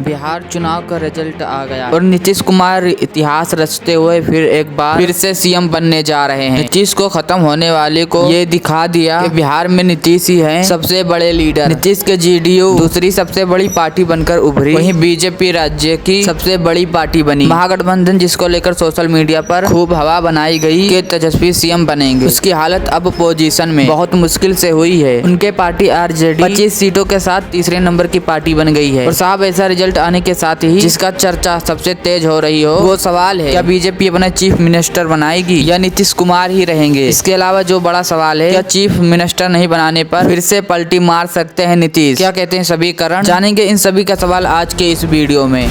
बिहार चुनाव का रिजल्ट आ गया और नीतीश कुमार इतिहास रचते हुए फिर से सीएम बनने जा रहे हैं। नीतीश को खत्म होने वाले को ये दिखा दिया कि बिहार में नीतीश ही हैं सबसे बड़े लीडर। नीतीश के जेडीयू दूसरी सबसे बड़ी पार्टी बनकर उभरी, वहीं बीजेपी राज्य की सबसे बड़ी पार्टी बनी। महागठबंधन जिसको लेकर सोशल मीडिया पर खूब हवा बनाई गई कि तेजस्वी सीएम बनेंगे, उसकी हालत अब पोजीशन में बहुत मुश्किल से हुई है। उनके पार्टी आरजेडी 25 सीटों के साथ तीसरे नंबर की पार्टी बन गई है। और साहब ऐसा रिजल्ट आने के साथ ही जिसका चर्चा सबसे तेज हो रही हो वो सवाल है, क्या बीजेपी अपना चीफ मिनिस्टर बनाएगी या नीतीश कुमार ही रहेंगे। इसके अलावा जो बड़ा सवाल है, क्या चीफ मिनिस्टर नहीं बनाने पर फिर से पलटी मार सकते हैं नीतीश, क्या कहते हैं समीकरण, जानेंगे इन सभी का सवाल आज के इस वीडियो में।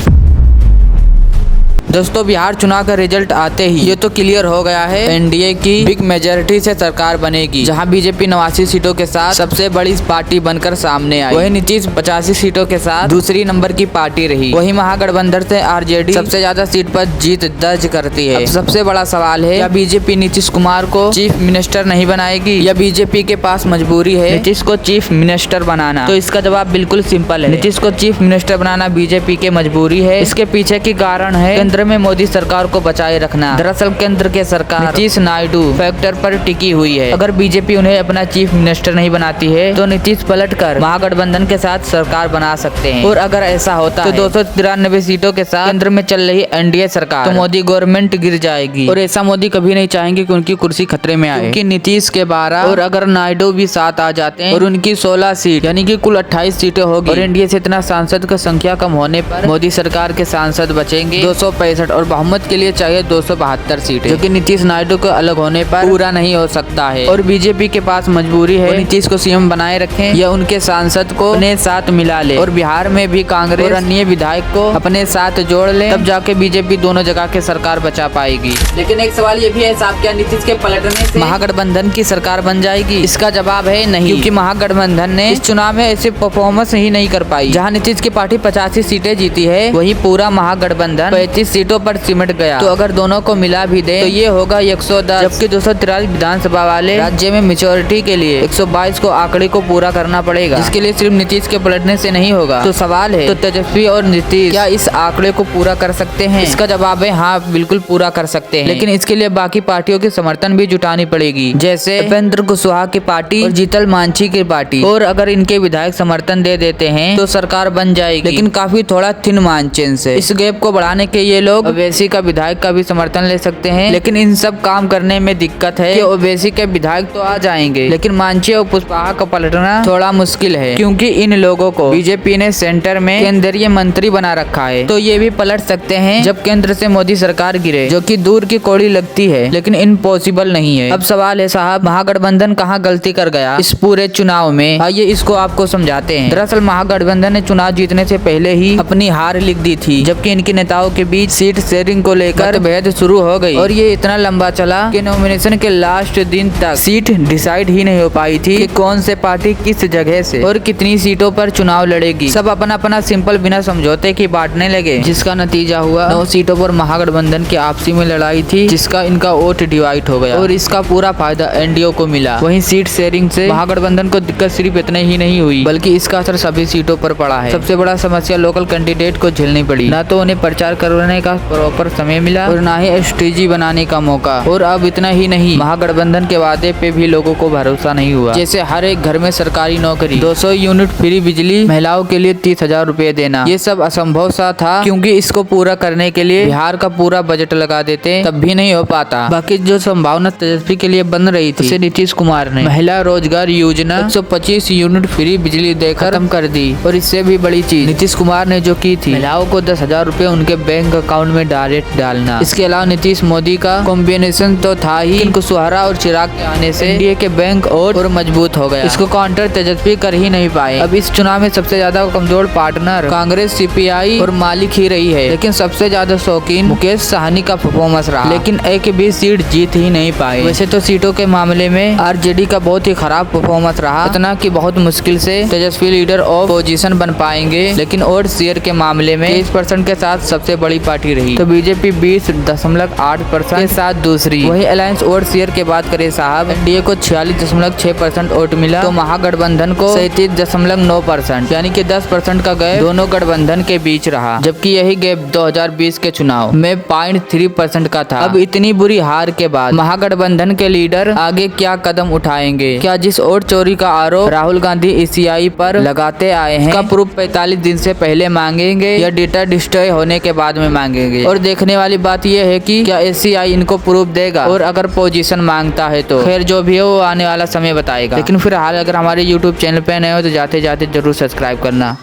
दोस्तों, बिहार चुनाव का रिजल्ट आते ही ये तो क्लियर हो गया है, एनडीए की बिग मेजोरिटी से सरकार बनेगी, जहां बीजेपी 89 सीटों के साथ सबसे बड़ी पार्टी बनकर सामने आई। वहीं नीतीश 85 सीटों के साथ दूसरी नंबर की पार्टी रही। वहीं महागठबंधन से आरजेडी सबसे ज्यादा सीट पर जीत दर्ज करती है। अब सबसे बड़ा सवाल है, क्या बीजेपी नीतीश कुमार को चीफ मिनिस्टर नहीं बनाएगी या बीजेपी के पास मजबूरी है नीतीश को चीफ मिनिस्टर बनाना। तो इसका जवाब बिल्कुल सिंपल है, नीतीश को चीफ मिनिस्टर बनाना बीजेपी के मजबूरी है। इसके पीछे की कारण है केंद्र में मोदी सरकार को बचाए रखना। दरअसल केंद्र के सरकार नीतीश नायडू फैक्टर पर टिकी हुई है। अगर बीजेपी उन्हें अपना चीफ मिनिस्टर नहीं बनाती है तो नीतीश पलटकर महागठबंधन के साथ सरकार बना सकते हैं। और अगर ऐसा होता है तो 293 सीटों के साथ केंद्र में चल रही एनडीए सरकार तो मोदी गवर्नमेंट गिर जाएगी। और ऐसा मोदी कभी नहीं चाहेंगे कि उनकी कुर्सी खतरे में आए, क्योंकि नीतीश के 12 और अगर नायडू भी साथ आ जाते हैं और उनकी 16 सीट यानी कि कुल 28 सीटें होगी। और एनडीए से इतना सांसद की संख्या कम होने पर मोदी सरकार के सांसद बचेंगे 265 और बहुमत के लिए चाहिए 272 सीटें, जो कि नीतीश नायडू के अलग होने पर पूरा नहीं हो सकता है। और बीजेपी के पास मजबूरी है, नीतीश को सीएम बनाए रखें या उनके सांसद को अपने साथ मिला ले और बिहार में भी कांग्रेस और अन्य विधायक को अपने साथ जोड़ ले, तब जाके बीजेपी दोनों जगह के सरकार बचा पाएगी। लेकिन एक सवाल ये भी है साहब, क्या नीतीश के पलटने से महागठबंधन की सरकार बन जाएगी? इसका जवाब है नहीं, क्योंकि महागठबंधन ने इस चुनाव में ऐसे परफॉर्मेंस ही नहीं कर पाई। जहाँ नीतीश की पार्टी 85 सीटें जीती है, वही पूरा महागठबंधन 35 सीटों पर सिमट गया। तो अगर दोनों को मिला भी दे तो ये होगा 110, जबकि 243 विधानसभा वाले राज्य में मेजोरिटी के लिए 122 को आंकड़े को पूरा करना पड़ेगा, जिसके लिए सिर्फ नीतीश के पलटने से नहीं होगा। तो सवाल है, तो तेजस्वी और नीतीश क्या इस आंकड़े को पूरा कर सकते हैं? इसका जवाब है हाँ, बिल्कुल पूरा कर सकते हैं, लेकिन इसके लिए बाकी पार्टियों की समर्थन भी जुटानी पड़ेगी, जैसे उपेंद्र कुशवाहा की पार्टी और जीतल मांझी की पार्टी। और अगर इनके विधायक समर्थन दे देते हैं तो सरकार बन जाएगी, लेकिन काफी थोड़ा थिन मार्जिन से। इस गैप को बढ़ाने के ये लोग ओवैसी का विधायक का भी समर्थन ले सकते हैं, लेकिन इन सब काम करने में दिक्कत है कि ओवैसी के विधायक तो आ जाएंगे, लेकिन मांझी और कुशवाहा को पलटना थोड़ा मुश्किल है, क्योंकि इन लोगों को बीजेपी ने सेंटर में केंद्रीय मंत्री बना रखा है। तो ये भी पलट सकते हैं जब केंद्र से मोदी सरकार गिरे, जो कि दूर की कौड़ी लगती है, लेकिन इम्पॉसिबल नहीं है। अब सवाल है साहब, महागठबंधन कहाँ गलती कर गया इस पूरे चुनाव में? आइए इसको आपको समझाते हैं। दरअसल महागठबंधन ने चुनाव जीतने से पहले ही अपनी हार लिख दी थी, जबकि इनके नेताओं के बीच सीट शेयरिंग को लेकर भेद शुरू हो गई। और ये इतना लंबा चला कि नॉमिनेशन के लास्ट दिन तक सीट डिसाइड ही नहीं हो पाई थी कि कौन से पार्टी किस जगह से और कितनी सीटों पर चुनाव लड़ेगी। सब अपना अपना सिंपल बिना समझौते की बांटने लगे, जिसका नतीजा हुआ 9 सीटों पर महागठबंधन की आपसी में लड़ाई थी, जिसका इनका वोट डिवाइड हो गया और इसका पूरा फायदा एनडीए को मिला। वहीं सीट शेयरिंग से महागठबंधन को दिक्कत सिर्फ इतने ही नहीं हुई, बल्कि इसका असर सभी सीटों पर पड़ा है। सबसे बड़ा समस्या लोकल कैंडिडेट को झेलनी पड़ी, न तो उन्हें प्रचार करने का प्रॉपर समय मिला और न ही स्ट्रेटेजी बनाने का मौका। और अब इतना ही नहीं, महागठबंधन के वादे पे भी लोगों को भरोसा नहीं हुआ, जैसे हर एक घर में सरकारी नौकरी, 200 यूनिट फ्री बिजली, महिलाओं के लिए 30,000 रुपए देना। ये सब असंभव सा था, क्योंकि इसको पूरा करने के लिए बिहार का पूरा बजट लगा देते तब भी नहीं हो पाता। बाकी जो संभावना तेजस्वी के लिए बन रही थी, उसे नीतीश कुमार ने महिला रोजगार योजना 125 यूनिट फ्री बिजली देकर खत्म कर दी। और इससे भी बड़ी चीज नीतीश कुमार ने जो की थी, महिलाओं को 10,000 रुपए उनके बैंक अकाउंट में डायरेक्ट डालना। इसके अलावा नीतीश मोदी का कॉम्बिनेशन तो था ही, कुशवाहा और चिराग के आने से एनडीए के बैंक और मजबूत हो गया। इसको काउंटर तेजस्वी कर ही नहीं पाए। अब इस चुनाव में सबसे ज्यादा कमजोर पार्टनर कांग्रेस, सीपीआई और मालिक ही रही है, लेकिन सबसे ज्यादा शौकीन मुकेश सहनी का परफॉर्मेंस रहा, लेकिन एक भी सीट जीत ही नहीं पाए। वैसे तो सीटों के मामले में आरजेडी का बहुत ही खराब परफॉर्मेंस रहा, इतना कि बहुत मुश्किल से तेजस्वी लीडर ऑफ पोजीशन बन पाएंगे, लेकिन वोट शेयर के मामले में 30% के साथ सबसे बड़ी पार्टी पार्टी रही तो बीजेपी 20.8% के साथ दूसरी। वही अलायंस वोट शेयर के बात करें साहब, एनडीए को 46.6% वोट मिला तो महागठबंधन को 37.9%, यानी कि 10% का गैप दोनों गठबंधन के बीच रहा, जबकि यही गैप 2020 के चुनाव में 0.3% का था। अब इतनी बुरी हार के बाद महागठबंधन के लीडर आगे क्या कदम उठाएंगे? क्या जिस वोट चोरी का आरोप राहुल गांधी ईसीआई पर लगाते आए हैं का प्रूफ 45 दिन से पहले मांगेंगे या डेटा डिस्ट्रॉय होने के बाद में मांगेंगे? और देखने वाली बात यह है कि क्या एसीआई इनको प्रूफ देगा, और अगर पोजीशन मांगता है तो खैर जो भी हो वो आने वाला समय बताएगा। लेकिन फिलहाल अगर हमारे यूट्यूब चैनल पे नए हो तो जाते जाते जरूर सब्सक्राइब करना।